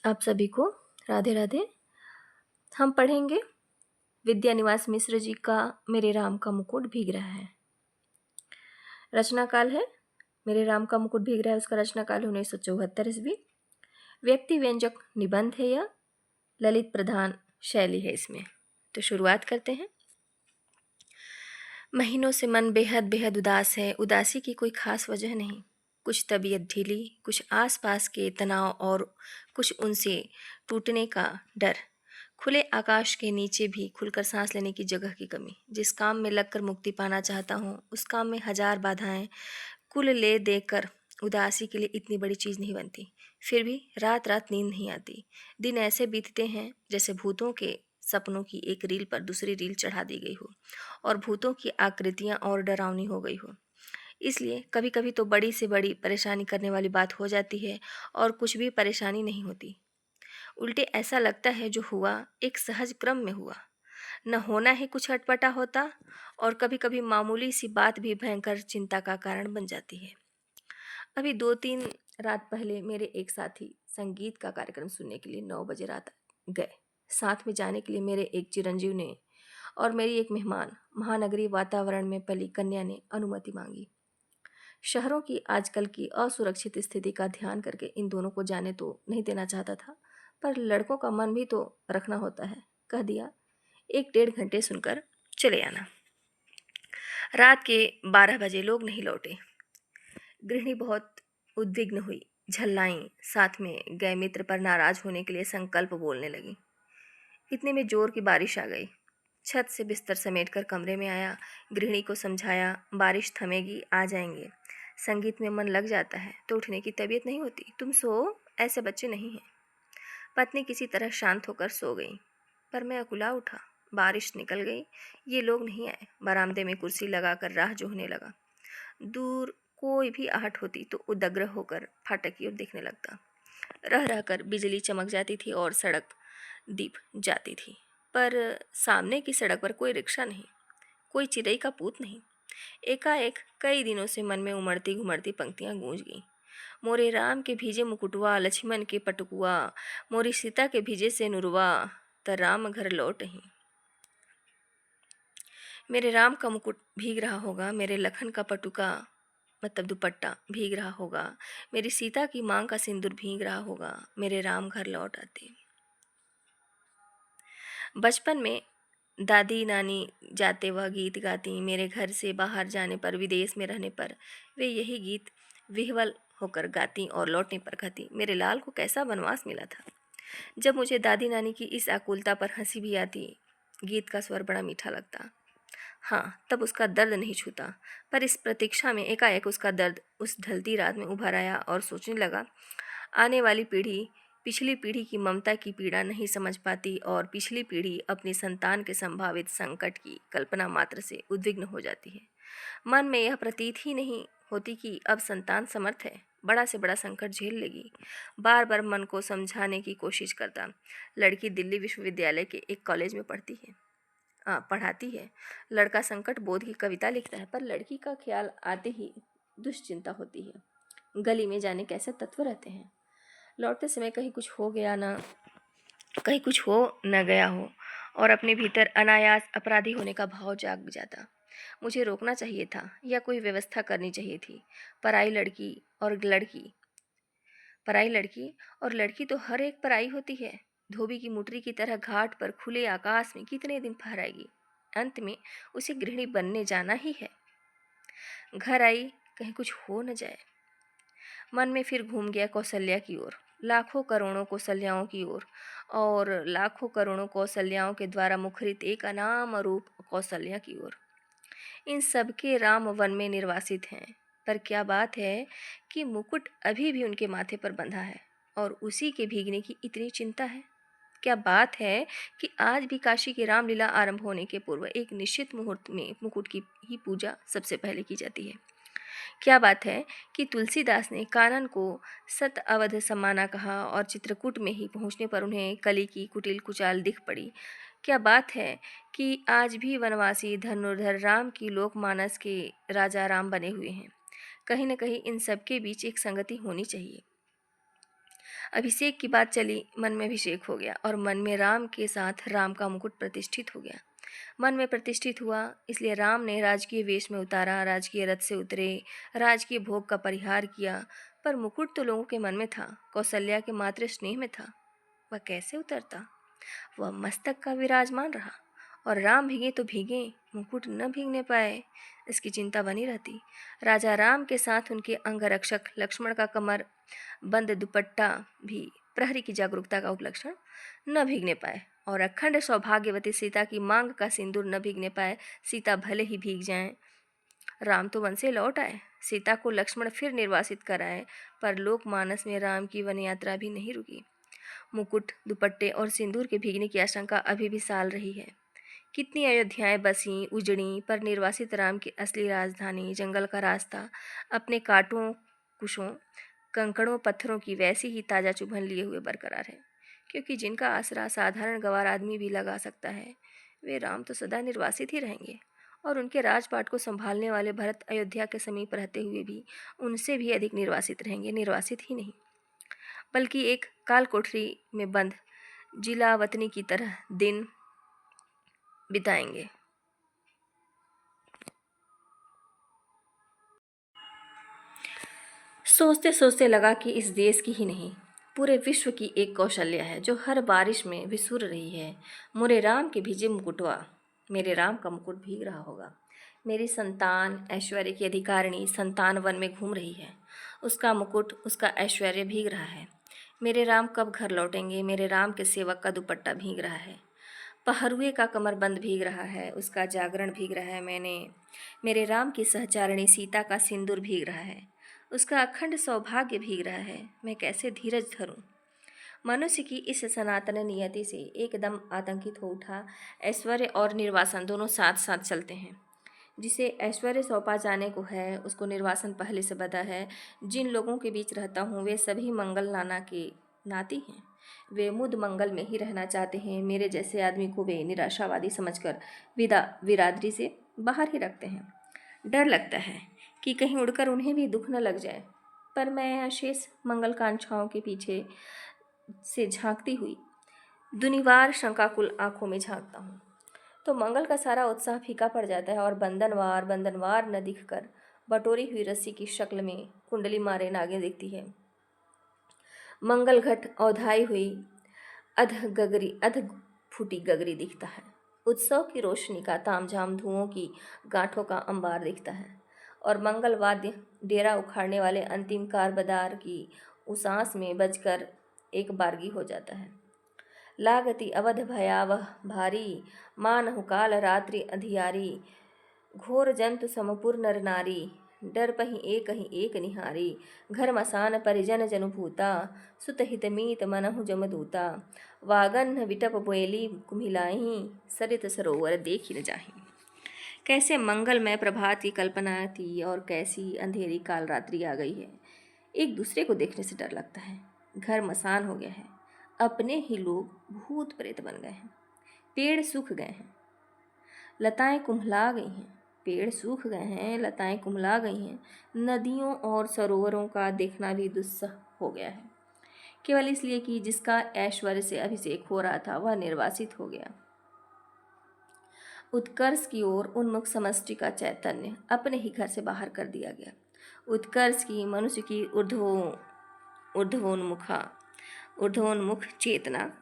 आप सभी को राधे राधे। हम पढ़ेंगे विद्यानिवास मिश्र जी का मेरे राम का मुकुट भीग रहा है। रचना काल है मेरे राम का मुकुट भीग रहा है, उसका रचना काल 1974 ईस्वी। व्यक्ति व्यंजक निबंध है यह, ललित प्रधान शैली है इसमें। तो शुरुआत करते हैं। महीनों से मन बेहद बेहद उदास है। उदासी की कोई खास वजह नहीं, कुछ तबीयत ढीली, कुछ आसपास के तनाव और कुछ उनसे टूटने का डर। खुले आकाश के नीचे भी खुलकर सांस लेने की जगह की कमी। जिस काम में लगकर मुक्ति पाना चाहता हूँ उस काम में हजार बाधाएं। कुल ले देकर उदासी के लिए इतनी बड़ी चीज़ नहीं बनती। फिर भी रात रात नींद नहीं आती। दिन ऐसे बीतते हैं जैसे भूतों के सपनों की एक रील पर दूसरी रील चढ़ा दी गई हो और भूतों की आकृतियां और डरावनी हो गई हो। इसलिए कभी कभी तो बड़ी से बड़ी परेशानी करने वाली बात हो जाती है और कुछ भी परेशानी नहीं होती। उल्टे ऐसा लगता है जो हुआ एक सहज क्रम में हुआ, न होना ही कुछ अटपटा होता। और कभी कभी मामूली सी बात भी भयंकर चिंता का कारण बन जाती है। अभी 2-3 रात पहले मेरे एक साथी संगीत का कार्यक्रम सुनने के लिए 9 बजे रात गए। साथ में जाने के लिए मेरे एक चिरंजीव ने और मेरी एक मेहमान महानगरीय वातावरण में पली कन्या ने अनुमति मांगी। शहरों की आजकल की असुरक्षित स्थिति का ध्यान करके इन दोनों को जाने तो नहीं देना चाहता था, पर लड़कों का मन भी तो रखना होता है। कह दिया 1-1.5 घंटे सुनकर चले आना। रात के 12 बजे लोग नहीं लौटे। गृहिणी बहुत उद्विग्न हुई, झल्लाई, साथ में गए मित्र पर नाराज होने के लिए संकल्प बोलने लगी। इतने में जोर की बारिश आ गई। छत से बिस्तर समेटकर कमरे में आया, गृहिणी को समझाया बारिश थमेगी, आ जाएंगे। संगीत में मन लग जाता है तो उठने की तबीयत नहीं होती, तुम सो, ऐसे बच्चे नहीं हैं। पत्नी किसी तरह शांत होकर सो गई, पर मैं अकुला उठा। बारिश निकल गई, ये लोग नहीं आए। बरामदे में कुर्सी लगाकर राह जोहने लगा। दूर कोई भी आहट होती तो उदग्र होकर फाटक की ओर देखने लगता। रह रहकर बिजली चमक जाती थी और सड़क दीप जाती थी, पर सामने की सड़क पर कोई रिक्शा नहीं, कोई चिड़ै का पूत नहीं। एकाएक कई दिनों से मन में उमड़ती घुमड़ती पंक्तियां गूंज गईं। मोरे राम के भीजे मुकुटवा, लक्ष्मण के पटुकुआ, मोरी सीता के भीजे से नुरवा, त राम घर लौट ही। मेरे राम का मुकुट भीग रहा होगा, मेरे लखन का पटुका मतलब दुपट्टा भीग रहा होगा, मेरी सीता की मांग का सिंदूर भीग रहा होगा, मेरे राम घर लौट आते। बचपन में दादी नानी जाते वह गीत गाती। मेरे घर से बाहर जाने पर, विदेश में रहने पर वे यही गीत विह्वल होकर गाती और लौटने पर कहती, मेरे लाल को कैसा वनवास मिला था। जब मुझे दादी नानी की इस आकुलता पर हंसी भी आती, गीत का स्वर बड़ा मीठा लगता। हाँ, तब उसका दर्द नहीं छूता, पर इस प्रतीक्षा में एकाएक उसका दर्द उस ढलती रात में उभर आया और सोचने लगा, आने वाली पीढ़ी पिछली पीढ़ी की ममता की पीड़ा नहीं समझ पाती और पिछली पीढ़ी अपनी संतान के संभावित संकट की कल्पना मात्र से उद्विग्न हो जाती है। मन में यह प्रतीत ही नहीं होती कि अब संतान समर्थ है, बड़ा से बड़ा संकट झेल लेगी। बार बार मन को समझाने की कोशिश करता। लड़की दिल्ली विश्वविद्यालय के एक कॉलेज में पढ़ाती है। लड़का संकट बोध की कविता लिखता है, पर लड़की का ख्याल आते ही दुश्चिंता होती है। गली में जाने कैसे तत्व रहते हैं। लौटते समय कहीं कुछ हो न गया हो और अपने भीतर अनायास अपराधी होने का भाव जाग भी जाता। मुझे रोकना चाहिए था या कोई व्यवस्था करनी चाहिए थी। पराई लड़की और लड़की तो हर एक पराई होती है। धोबी की मुटरी की तरह घाट पर खुले आकाश में कितने दिन फहराएगी। अंत में उसे गृहिणी बनने जाना ही है। घर आई, कहीं कुछ हो न जाए। मन में फिर घूम गया कौशल्या की ओर, लाखों करोड़ों कौशल्याओं की ओर, और लाखों करोड़ों कौशल्याओं के द्वारा मुखरित एक अनाम रूप कौशल्या की ओर। इन सबके राम वन में निर्वासित हैं, पर क्या बात है कि मुकुट अभी भी उनके माथे पर बंधा है और उसी के भीगने की इतनी चिंता है। क्या बात है कि आज भी काशी की रामलीला आरंभ होने के पूर्व एक निश्चित मुहूर्त में मुकुट की ही पूजा सबसे पहले की जाती है। क्या बात है कि तुलसीदास ने कानन को सत अवध समाना कहा और चित्रकूट में ही पहुंचने पर उन्हें कली की कुटिल कुचाल दिख पड़ी। क्या बात है कि आज भी वनवासी धनुर्धर राम की लोकमानस के राजा राम बने हुए हैं। कहीं न कहीं इन सब के बीच एक संगति होनी चाहिए। अभिषेक की बात चली, मन में अभिषेक हो गया और मन में राम के साथ राम का मुकुट प्रतिष्ठित हो गया। मन में प्रतिष्ठित हुआ, इसलिए राम ने राजकीय वेश में उतारा, राजकीय रथ से उतरे, राजकीय भोग का परिहार किया। पर मुकुट तो लोगों के मन में था, कौशल्या के मात्र स्नेह में था। वह कैसे उतरता? वह मस्तक का विराजमान रहा और राम भीगे तो भीगे, मुकुट न भीगने पाए, इसकी चिंता बनी रहती। राजा राम के साथ उनके अंगरक्षक लक्ष्मण का कमर बंद दुपट्टा भी प्रहरी की जागरूकता का उपलक्षण न भीगने पाए, और अखंड सौभाग्यवती सीता की मांग का सिंदूर न भीगने पाए। सीता भले ही भीग जाएं, राम तो वन से लौट आए, सीता को लक्ष्मण फिर निर्वासित कराए, पर लोकमानस में राम की वन यात्रा भी नहीं रुकी। मुकुट, दुपट्टे और सिंदूर के भीगने की आशंका अभी भी साल रही है। कितनी अयोध्याएं बसीं, उजड़ी, पर निर्वासित राम की असली राजधानी, जंगल का रास्ता, अपने कांटों, कुशों, कंकड़ों, पत्थरों की वैसी ही ताज़ा चुभन लिए हुए बरकरार है। क्योंकि जिनका आसरा साधारण गंवार आदमी भी लगा सकता है, वे राम तो सदा निर्वासित ही रहेंगे, और उनके राजपाट को संभालने वाले भरत अयोध्या के समीप रहते हुए भी उनसे भी अधिक निर्वासित रहेंगे। निर्वासित ही नहीं, बल्कि एक काल कोठरी में बंद जिला वतनी की तरह दिन बिताएंगे। सोचते सोचते लगा कि इस देश की ही नहीं, पूरे विश्व की एक कौशल्या है जो हर बारिश में विसुर रही है। मोरे राम के भीजे मुकुटवा, मेरे राम का मुकुट भीग रहा होगा। मेरी संतान, ऐश्वर्य की अधिकारिणी संतान वन में घूम रही है, उसका मुकुट, उसका ऐश्वर्य भीग रहा है। मेरे राम कब घर लौटेंगे? मेरे राम के सेवक का दुपट्टा भीग रहा है, पहरुए का कमरबंद भीग रहा है, उसका जागरण भीग रहा है। मेरे राम की सहचारिणी सीता का सिंदूर भीग रहा है, उसका अखंड सौभाग्य भीग रहा है। मैं कैसे धीरज धरूं? मनुष्य की इस सनातन नियति से एकदम आतंकित हो उठा। ऐश्वर्य और निर्वासन दोनों साथ साथ चलते हैं। जिसे ऐश्वर्य सौंपा जाने को है, उसको निर्वासन पहले से बंधा है। जिन लोगों के बीच रहता हूँ, वे सभी मंगल नाना के नाती हैं। वे मुद मंगल में ही रहना चाहते हैं। मेरे जैसे आदमी को वे निराशावादी समझकर बिरादरी से बाहर ही रखते हैं। डर लगता है कि कहीं उड़कर उन्हें भी दुख न लग जाए। पर मैं अशेष मंगल कांक्षाओं के पीछे से झांकती हुई दुनिवार शंकाकुल आंखों में झांकता हूँ, तो मंगल का सारा उत्साह फीका पड़ जाता है और बंधनवार न दिखकर बटोरी हुई रस्सी की शक्ल में कुंडली मारे नागिन दिखती है। मंगल घट औधाई हुई अध फूटी गगरी दिखता है। उत्सव की रोशनी का तामझाम धुओं की गांठों का अंबार दिखता है, और मंगल वाद्य डेरा उखाड़ने वाले अंतिम कारबदार की उसास में बजकर एक बारगी हो जाता है। लागति अवध भयावह भारी, मानहु काल रात्रि अधियारी, घोर जंतु समपुर नर नारी, डर पही एक निहारी, घर मसान परिजन जनुभूता, सुत हित मीत मनहु जमदूता, वागन विटप बोएली कुम्हिलाही, सरित सरोवर देखी न जाही। कैसे मंगलमय प्रभात की कल्पना थी और कैसी अंधेरी काल रात्रि आ गई है। एक दूसरे को देखने से डर लगता है। घर मसान हो गया है, अपने ही लोग भूत प्रेत बन गए हैं। पेड़ सूख गए हैं, लताएं कुम्हला गई हैं। पेड़ सूख गए हैं, लताएं कुम्हला गई हैं। नदियों और सरोवरों का देखना भी दुस्सह हो गया है, केवल इसलिए कि जिसका ऐश्वर्य से अभिषेक हो रहा था वह निर्वासित हो गया। उत्कर्ष की ओर उन्मुख समष्टि का चैतन्य अपने ही घर से बाहर कर दिया गया। उत्कर्ष की, मनुष्य की ऊर्ध्वोन्मुख चेतना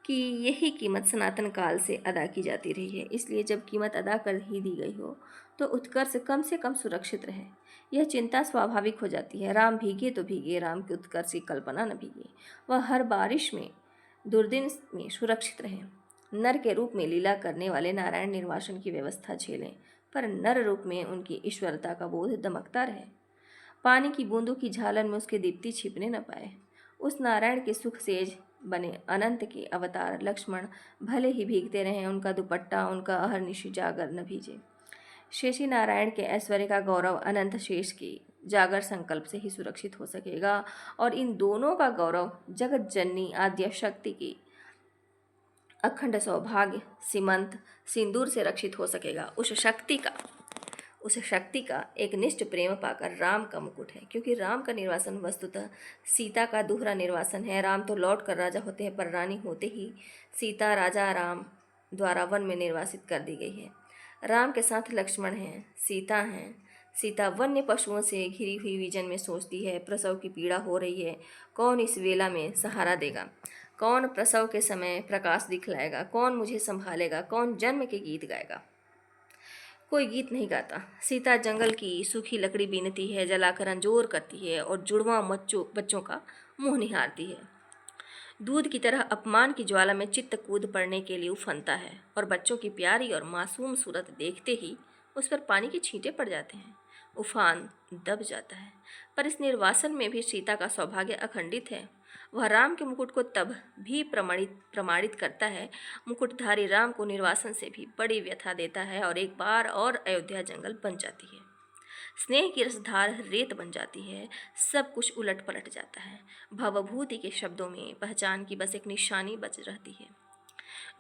की यही कीमत सनातन काल से अदा की जाती रही है। इसलिए जब कीमत अदा कर ही दी गई हो तो उत्कर्ष कम से कम सुरक्षित रहे, यह चिंता स्वाभाविक हो जाती है। राम भीगे तो भीगे, राम के उत्कर्ष की कल्पना न भीगे। वह हर बारिश में, दुर्दिन में सुरक्षित रहे। नर के रूप में लीला करने वाले नारायण निर्वासन की व्यवस्था झेलें, पर नर रूप में उनकी ईश्वरता का बोध दमकता रहे। पानी की बूंदों की झालन में उसकी दीप्ति छिपने न पाए। उस नारायण के सुख सेज बने अनंत के अवतार लक्ष्मण भले ही भीगते रहें, उनका दुपट्टा, उनका अहर्निशि जागर न भीजे। शेषी नारायण के ऐश्वर्य का गौरव अनंत शेष की जागर संकल्प से ही सुरक्षित हो सकेगा, और इन दोनों का गौरव जगत जननी आद्य शक्ति की अखंड सौभाग्य सीमंत सिंदूर से रक्षित हो सकेगा। उस शक्ति का उस शक्ति का एक निष्ठ प्रेम पाकर राम का मुकुट है, क्योंकि राम का निर्वासन वस्तुतः सीता का दूसरा निर्वासन है। राम तो लौट कर राजा होते हैं, पर रानी होते ही सीता राजा राम द्वारा वन में निर्वासित कर दी गई है। राम के साथ लक्ष्मण हैं, सीता हैं। सीता वन्य पशुओं से घिरी हुई विजन में सोचती है, प्रसव की पीड़ा हो रही है, कौन इस वेला में सहारा देगा, कौन प्रसव के समय प्रकाश दिखलाएगा, कौन मुझे संभालेगा, कौन जन्म के गीत गाएगा। कोई गीत नहीं गाता। सीता जंगल की सूखी लकड़ी बीनती है, जलाकर अंजोर करती है और जुड़वा बच्चों का मुंह निहारती है। दूध की तरह अपमान की ज्वाला में चित्त कूद पड़ने के लिए उफनता है और बच्चों की प्यारी और मासूम सूरत देखते ही उस पर पानी के छींटे पड़ जाते हैं। उफान दब जाता है। पर इस निर्वासन में भी सीता का सौभाग्य अखंडित है। वह राम के मुकुट को तब भी प्रमाणित करता है। मुकुटधारी राम को निर्वासन से भी बड़ी व्यथा देता है और एक बार और अयोध्या जंगल बन जाती है। स्नेह की रसधार रेत बन जाती है। सब कुछ उलट पलट जाता है। भवभूति के शब्दों में पहचान की बस एक निशानी बच रहती है।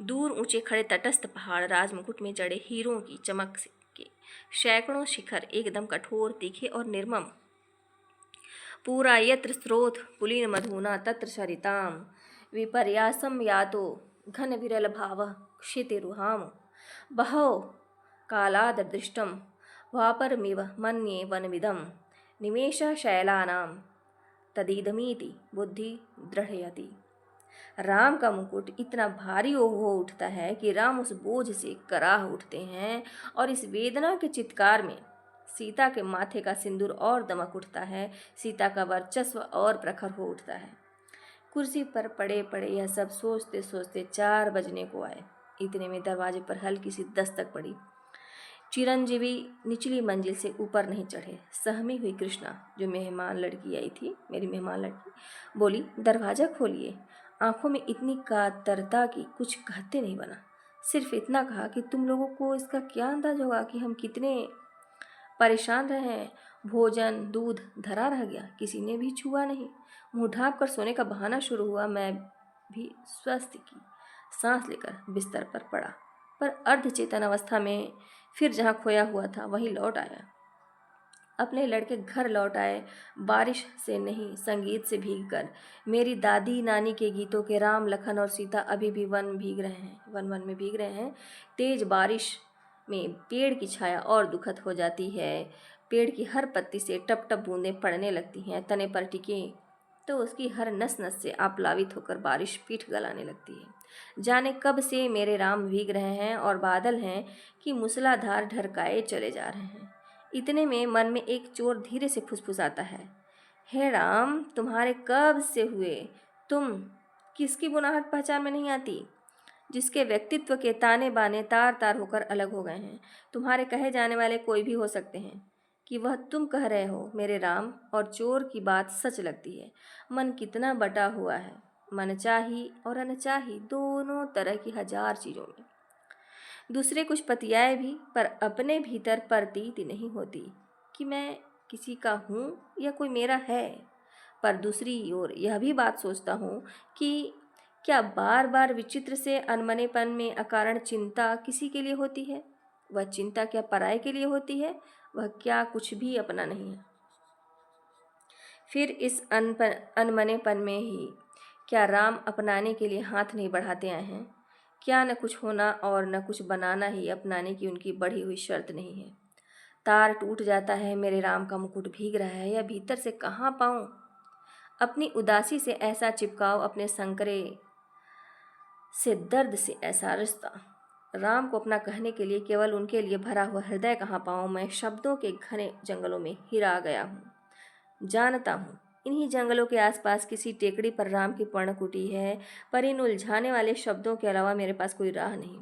दूर ऊंचे खड़े तटस्थ पहाड़, राजमुकुट में जड़े हीरों की चमक के सैकड़ों शिखर एकदम कठोर, तीखे और निर्मम। पूरा यत्र स्रोत पुलिन मधुना तत्र सरिताम विपर्यासम यातो घन विरल भाव क्षितिरुहाम बहव कालादृष्टम वापरमिव मन्ये वनमिदं निमेष शैलानां तदिदमीति बुद्धि दृढ़यति। राम का मुकुट इतना भारी हो उठता है कि राम उस बोझ से कराह उठते हैं और इस वेदना के चित्कार में सीता के माथे का सिंदूर और दमक उठता है। सीता का वर्चस्व और प्रखर हो उठता है। कुर्सी पर पड़े पड़े यह सब सोचते सोचते 4 बजने को आए। इतने में दरवाजे पर हल्की सी दस्तक पड़ी। चिरंजीवी निचली मंजिल से ऊपर नहीं चढ़े। सहमी हुई कृष्णा, जो मेहमान लड़की आई थी, मेरी मेहमान लड़की, बोली, दरवाज़ा खोलिए। आंखों में इतनी कातरता की कुछ कहते नहीं बना। सिर्फ इतना कहा कि तुम लोगों को इसका क्या अंदाज होगा कि हम कितने परेशान रहे हैं। भोजन दूध धरा रह गया, किसी ने भी छुआ नहीं। मुँह ढाँप कर सोने का बहाना शुरू हुआ। मैं भी स्वस्थ की सांस लेकर बिस्तर पर पड़ा, पर अर्धचेतन अवस्था में फिर जहाँ खोया हुआ था वहीं लौट आया। अपने लड़के घर लौट आए, बारिश से नहीं संगीत से भीग कर। मेरी दादी नानी के गीतों के राम लखन और सीता अभी भी वन में भीग रहे हैं। तेज बारिश में पेड़ की छाया और दुखद हो जाती है। पेड़ की हर पत्ती से टप टप बूंदें पड़ने लगती हैं। तने पर टिके तो उसकी हर नस नस से आप्लावित होकर बारिश पीठ गलाने लगती है। जाने कब से मेरे राम भीग रहे हैं और बादल हैं कि मूसलाधार ढरकाए चले जा रहे हैं। इतने में मन में एक चोर धीरे से फुसफुसाता है, हे राम, तुम्हारे कब से हुए? तुम किसकी बुनाहट पहचान में नहीं आती, जिसके व्यक्तित्व के ताने बाने तार तार होकर अलग हो गए हैं। तुम्हारे कहे जाने वाले कोई भी हो सकते हैं कि वह तुम कह रहे हो मेरे राम, और चोर की बात सच लगती है। मन कितना बटा हुआ है, मनचाही और अनचाही दोनों तरह की 1000 चीज़ों में। दूसरे कुछ पतियाए भी, पर अपने भीतर प्रतीति नहीं होती कि मैं किसी का हूँ या कोई मेरा है। पर दूसरी ओर यह भी बात सोचता हूँ कि क्या बार बार विचित्र से अनमनेपन में अकारण चिंता किसी के लिए होती है? वह चिंता क्या पराये के लिए होती है? वह क्या कुछ भी अपना नहीं है? फिर इस अनमनेपन में ही क्या राम अपनाने के लिए हाथ नहीं बढ़ाते आए हैं? क्या न कुछ होना और न कुछ बनाना ही अपनाने की उनकी बढ़ी हुई शर्त नहीं है? तार टूट जाता है, मेरे राम का मुकुट भीग रहा है, या भीतर से कहाँ पाऊँ अपनी उदासी से ऐसा चिपकाव, अपने संकरे से दर्द से ऐसा रिश्ता। राम को अपना कहने के लिए केवल उनके लिए भरा हुआ हृदय कहाँ पाऊँ? मैं शब्दों के घने जंगलों में हिरा गया हूँ। जानता हूँ इन्हीं जंगलों के आसपास किसी टेकड़ी पर राम की पर्णकुटी है, पर इन उलझाने वाले शब्दों के अलावा मेरे पास कोई राह नहीं।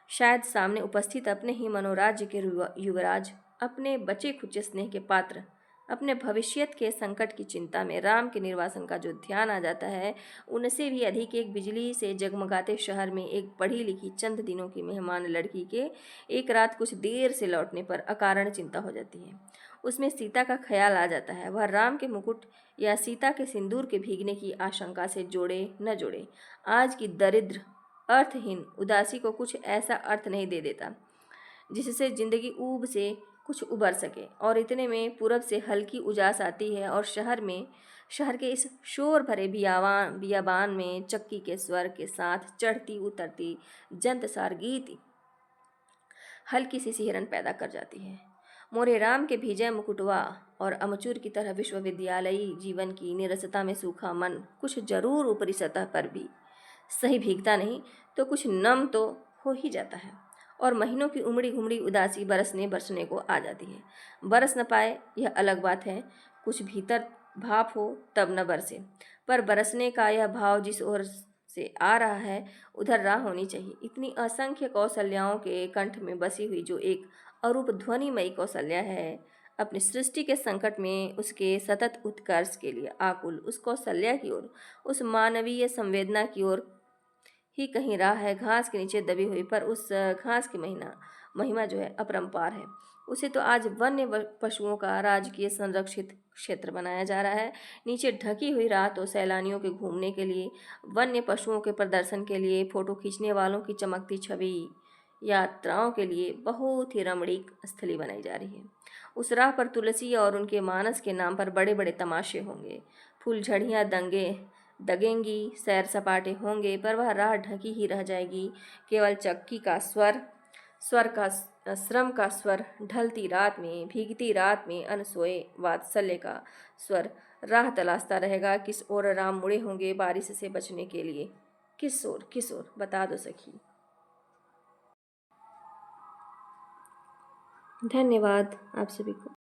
शायद सामने उपस्थित अपने ही मनोराज्य के युवराज, अपने बचे खुचे स्नेह के पात्र, अपने भविष्यत के संकट की चिंता में राम के निर्वासन का जो ध्यान आ जाता है, उनसे भी अधिक एक बिजली से जगमगाते शहर में एक पढ़ी लिखी चंद दिनों की मेहमान लड़की के एक रात कुछ देर से लौटने पर अकारण चिंता हो जाती है। उसमें सीता का ख्याल आ जाता है। वह राम के मुकुट या सीता के सिंदूर के भीगने की आशंका से जोड़े न जोड़े, आज की दरिद्र अर्थहीन उदासी को कुछ ऐसा अर्थ नहीं दे देता जिससे जिंदगी ऊब से कुछ उबर सके। और इतने में पूरब से हल्की उजास आती है और शहर के इस शोर भरे बियाबान में चक्की के स्वर के साथ चढ़ती उतरती जंतसार गीत हल्की सी सिहरन पैदा कर जाती है। मोरे राम के भीजे मुकुटवा और अमचूर की तरह विश्वविद्यालयी जीवन की नीरसता में सूखा मन कुछ जरूर ऊपरी सतह पर भी सही भीगता नहीं तो कुछ नम तो हो ही जाता है। और महीनों की उमड़ी घुमड़ी उदासी बरसने बरसने को आ जाती है। बरस न पाए यह अलग बात है, कुछ भीतर भाप हो तब न बरसे, पर बरसने का यह भाव जिस ओर से आ रहा है उधर राह होनी चाहिए। इतनी असंख्य कौशल्याओं के कंठ में बसी हुई जो एक अरूप ध्वनिमयी कौशल्या है, अपनी सृष्टि के संकट में उसके सतत उत्कर्ष के लिए आकुल उस कौशल्या की ओर, उस मानवीय संवेदना की ओर ही कहीं राह है, घास के नीचे दबी हुई। पर उस घास की महिमा जो है अपरंपार है। उसे तो आज वन्य पशुओं का राजकीय संरक्षित क्षेत्र बनाया जा रहा है। नीचे ढकी हुई राह तो सैलानियों के घूमने के लिए, वन्य पशुओं के प्रदर्शन के लिए, फोटो खींचने वालों की चमकती छवि यात्राओं के लिए बहुत ही रमणीक स्थली बनाई जा रही है। उस राह पर तुलसी और उनके मानस के नाम पर बड़े बड़े तमाशे होंगे, फूलझड़ियाँ दगेंगी, सैर सपाटे होंगे, पर वह राह ढकी ही रह जाएगी। केवल चक्की का स्वर का श्रम का स्वर, ढलती रात में, भीगती रात में अनसोए वात्सल्य का स्वर राह तलाशता रहेगा। किस ओर राम मुड़े होंगे बारिश से बचने के लिए? किस ओर बता दो सखी। धन्यवाद आप सभी को।